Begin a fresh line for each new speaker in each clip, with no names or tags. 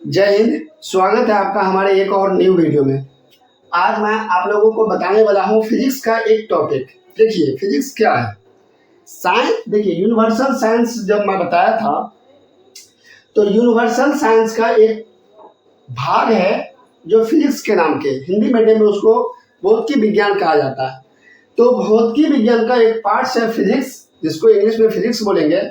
जय हिंद। स्वागत है आपका हमारे एक और न्यू वीडियो में। आज मैं आप लोगों को बताने वाला हूँ फिजिक्स का एक टॉपिक। देखिए फिजिक्स क्या है। साइंस, देखिए यूनिवर्सल साइंस जब मैं बताया था तो यूनिवर्सल साइंस का एक भाग है जो फिजिक्स के नाम के, हिंदी मीडियम में उसको भौतिकी विज्ञान कहा जाता है। तो भौतिकी विज्ञान का एक पार्ट है फिजिक्स, जिसको इंग्लिश में फिजिक्स बोलेंगे।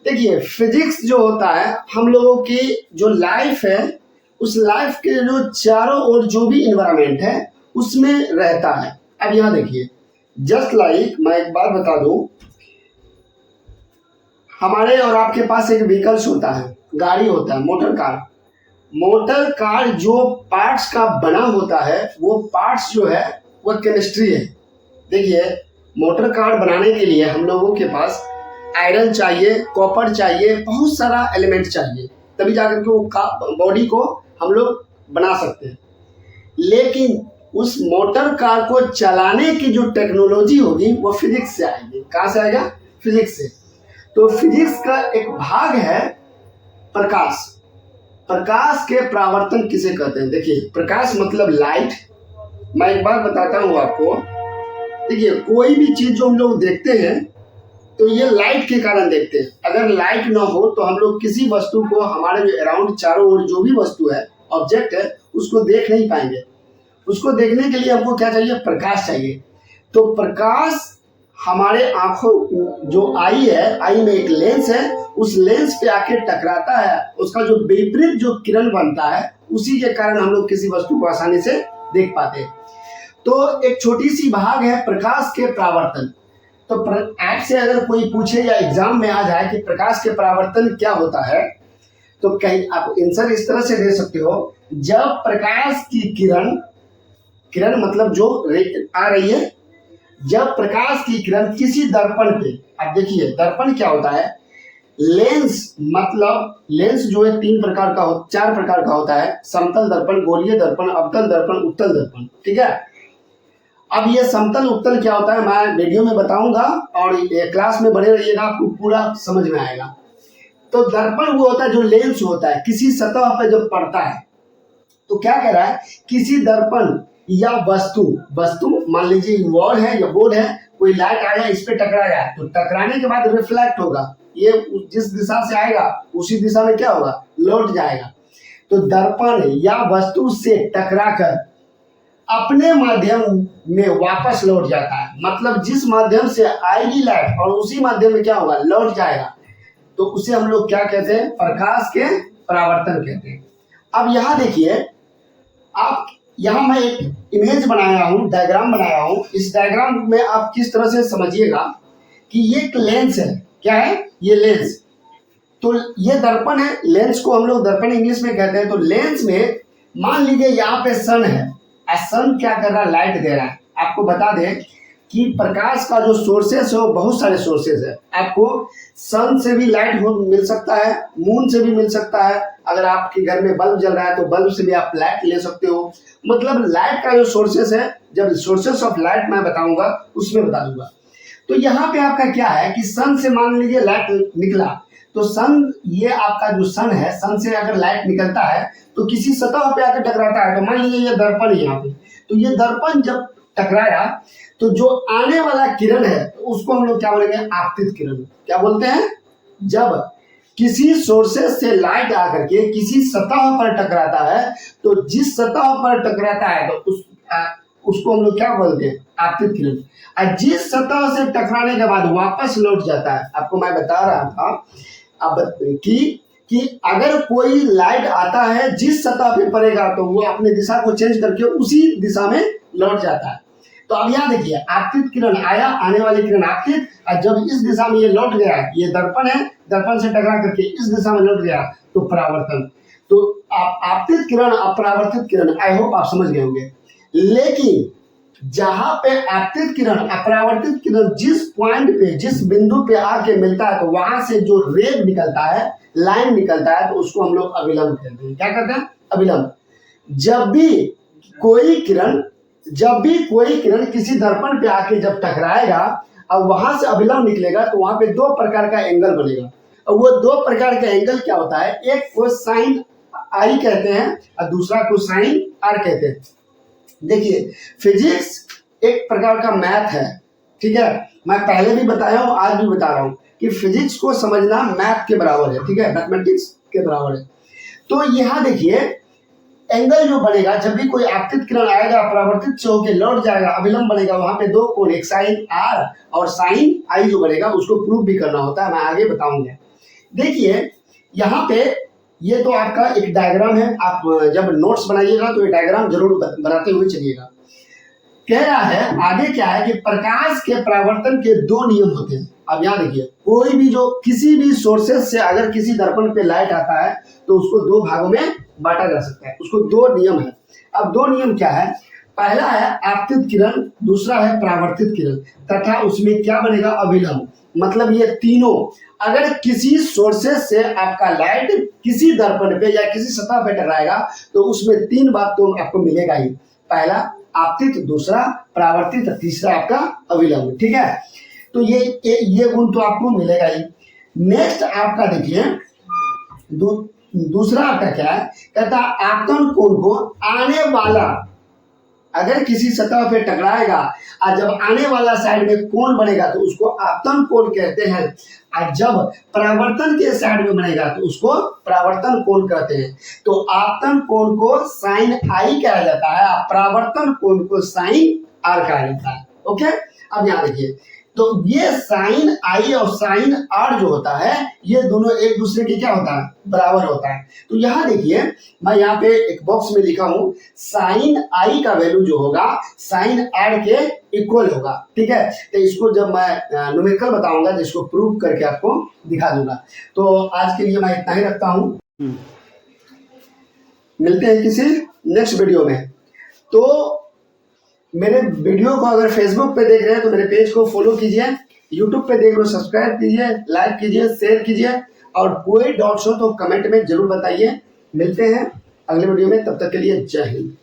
देखिए फिजिक्स जो होता है हम लोगों की जो लाइफ है, उस लाइफ के जो चारों ओर जो भी इन्वायरमेंट है उसमें रहता है। अब यहाँ देखिए, जस्ट लाइक मैं एक बात बता दूं, हमारे और आपके पास एक व्हीकल्स होता है, गाड़ी होता है, मोटर कार। मोटर कार जो पार्ट्स का बना होता है वो पार्ट्स जो है वो केमिस्ट्री है। देखिए मोटर कार बनाने के लिए हम लोगों के पास आयरन चाहिए, कॉपर चाहिए, बहुत सारा एलिमेंट चाहिए, तभी जाकर के वो बॉडी को हम लोग बना सकते हैं। लेकिन उस मोटर कार को चलाने की जो टेक्नोलॉजी होगी वो फिजिक्स से आएगी। कहाँ से आएगा? फिजिक्स से। तो फिजिक्स का एक भाग है प्रकाश। प्रकाश के परावर्तन किसे कहते हैं? देखिए प्रकाश मतलब लाइट। मैं एक बार बताता हूँ आपको। देखिए कोई भी चीज जो हम लोग देखते हैं तो ये लाइट के कारण देखते हैं। अगर लाइट ना हो तो हम लोग किसी वस्तु को, हमारे जो अराउंड चारों ओर जो भी वस्तु है, ऑब्जेक्ट है, उसको देख नहीं पाएंगे। उसको देखने के लिए हमको क्या चाहिए? प्रकाश चाहिए। तो प्रकाश हमारे आंखों जो आई है, आई में एक लेंस है, उस लेंस पे आके टकराता है, उसका जो विपरीत जो किरण बनता है उसी के कारण हम लोग किसी वस्तु को आसानी से देख पाते हैं। तो एक छोटी सी भाग है प्रकाश के परावर्तन। तो आपसे अगर कोई पूछे या एग्जाम में आ जाए कि प्रकाश के परावर्तन क्या होता है, तो कहीं आप आंसर इस तरह से दे सकते हो, जब प्रकाश की किरण, किरण मतलब जो आ रही है, जब प्रकाश की किरण किसी दर्पण पे, अब देखिए दर्पण क्या होता है, लेंस मतलब लेंस जो है चार प्रकार का होता है। समतल दर्पण, गोलीय दर्पण, अवतल दर्पण, उत्तल दर्पण। ठीक है। अब ये समतल उत्तल क्या होता है मैं वीडियो में बताऊंगा, और ये क्लास में बने रहिएगा, आपको पूरा समझ में आएगा। तो दर्पण वो होता है जो लेंस होता है, किसी सतह पर जब पड़ता है तो क्या कह रहा है, किसी दर्पण या वस्तु मान लीजिए वॉल है या बोर्ड है, कोई लाइट आया, इस पे टकराया, तो टकराने के बाद रिफ्लेक्ट होगा, ये जिस दिशा से आएगा उसी दिशा में क्या होगा? लौट जाएगा। तो दर्पण या वस्तु से टकराकर अपने माध्यम में वापस लौट जाता है। मतलब जिस माध्यम से आएगी लाइट और उसी माध्यम में क्या होगा? लौट जाएगा। तो उसे हम लोग क्या कहते हैं? प्रकाश के परावर्तन कहते हैं। अब यहाँ देखिए, आप यहाँ मैं एक इमेज बनाया हूँ, डायग्राम बनाया हूँ। इस डायग्राम में आप किस तरह से समझिएगा कि ये एक लेंस है। क्या है ये? लेंस। तो ये दर्पण है, लेंस को हम लोग दर्पण इंग्लिश में कहते हैं। तो लेंस में मान लीजिए यहाँ पे सन है, सन क्या कर रहा है? लाइट दे रहा है। आपको बता दें कि प्रकाश का जो सोर्सेस है वो बहुत सारे सोर्सेस है। आपको सन से भी लाइट मिल सकता है, मून से भी मिल सकता है, अगर आपके घर में बल्ब जल रहा है तो बल्ब से भी आप लाइट ले सकते हो। मतलब लाइट का जो सोर्सेस है, जब सोर्सेस ऑफ लाइट मैं बताऊंगा उसमें बता दूंगा। तो यहाँ पे आपका क्या है कि सन से मान लीजिए लाइट निकला, तो सन, ये आपका जो सन है, सन से अगर लाइट निकलता है तो किसी सतह पे आकर टकराता है। तो मान लीजिए ये दर्पण है यहाँ पे, तो ये दर्पण जब टकराया तो जो आने वाला किरण है तो उसको हम लोग क्या बोलेंगे? आपतित किरण। क्या बोलते हैं? जब किसी सोर्सेस से लाइट आकर के किसी सतह पर टकराता है, तो जिस सतह पर टकराता है तो उसको हम लोग क्या बोलते हैं? आपतित किरण। और जिस सतह से टकराने के बाद वापस लौट जाता है, आपको मैं बता रहा था अब कि अगर कोई लाइट आता है जिस सतह पे पड़ेगा तो वो अपने दिशा को चेंज करके उसी दिशा में लौट जाता है। तो अब यहाँ देखिए, आपतित किरण आया, आने वाली किरण आपतित, और जब इस दिशा में ये लौट गया, ये दर्पण है, दर्पण से टकरा करके इस दिशा में लौट गया, तो परावर्तन। तो आपतित किरण, अपरावर्तित किरण, आई होप आप समझ गए होंगे। लेकिन जहां पे आपतित किरण, अपरावर्तित किरण जिस पॉइंट पे, जिस बिंदु पे आके मिलता है, तो वहां से जो रे निकलता है, लाइन निकलता है, तो उसको हम लोग अभिलंब कहते हैं। क्या कहते हैं? अभिलंब। जब भी कोई किरण किसी दर्पण पे आके जब टकराएगा और वहां से अभिलंब निकलेगा, तो वहां पे दो प्रकार का एंगल बनेगा। और वो दो प्रकार का एंगल क्या होता है? एक को साइन आई कहते हैं और दूसरा को साइन आर कहते हैं। देखिए फिजिक्स एक प्रकार का मैथ है, ठीक है। मैं पहले भी बताया हूँ, आज भी बता रहा हूँ कि फिजिक्स को समझना मैथ के बराबर है, ठीक है, मैथमेटिक्स के बराबर है। तो यहाँ देखिए एंगल जो बनेगा, जब भी कोई आपतित किरण आएगा परावर्तित से होकर लौट जाएगा, अभिलंब बनेगा, वहां पे दो कोण, एक साइन आर और साइन आई जो बनेगा उसको प्रूव भी करना होता है, मैं आगे बताऊंगा। देखिए यहाँ पे ये तो आपका एक डायग्राम है, आप जब नोट्स बनाइएगा तो ये डायग्राम जरूर बनाते हुए चलिएगा। कह रहा है आगे क्या है कि प्रकाश के परावर्तन के दो नियम होते हैं। अब यहाँ देखिए कोई भी जो किसी भी सोर्सेस से अगर किसी दर्पण पे लाइट आता है तो उसको दो भागों में बांटा जा सकता है, उसको दो नियम है। अब दो नियम क्या है, पहला है आपतित किरण, दूसरा है परावर्तित किरण, तथा उसमें क्या बनेगा, अभिलंब। मतलब ये तीनों अगर किसी सोर्सेस से आपका लाइट किसी दर्पण पे या किसी सतह पे टकराएगा तो उसमें तीन बात तो आपको मिलेगा ही, पहला आपतित, दूसरा परावर्तित, तीसरा आपका अभिलंब, ठीक है। तो ये गुण तो आपको मिलेगा ही। नेक्स्ट आपका देखिए दूसरा आपका क्या है, कहता आपतन कोण को आने वाला, अगर किसी सतह पे टकराएगा और जब आने वाला साइड में कोण बनेगा तो उसको आपतन कोण कहते हैं, और जब परावर्तन के साइड में बनेगा तो उसको परावर्तन कोण कहते हैं। तो आपतन कोण को साइन आई कहा जाता है, परावर्तन कोण को साइन आर कहा जाता है। ओके, अब यहाँ देखिए तो ये साइन आई और साइन आर जो होता है ये दोनों एक दूसरे के क्या होता है, बराबर होता है। तो यहाँ देखिए मैं यहाँ पे एक बॉक्स में लिखा हूँ साइन आई का वैल्यू जो होगा साइन आर के इक्वल होगा, ठीक है। तो इसको जब मैं न्यूमेरिकल बताऊंगा तो इसको प्रूव करके आपको दिखा दूंगा। तो आज के लिए मैं इतना ही रखता हूँ, मिलते हैं किसी नेक्स्ट वीडियो में। तो मेरे वीडियो को अगर फेसबुक पे देख रहे हैं तो मेरे पेज को फॉलो कीजिए, यूट्यूब पे देख रहे हो सब्सक्राइब कीजिए, लाइक कीजिए, शेयर कीजिए, और कोई डाउट्स हो तो कमेंट में जरूर बताइए। मिलते हैं अगले वीडियो में, तब तक के लिए जय हिंद।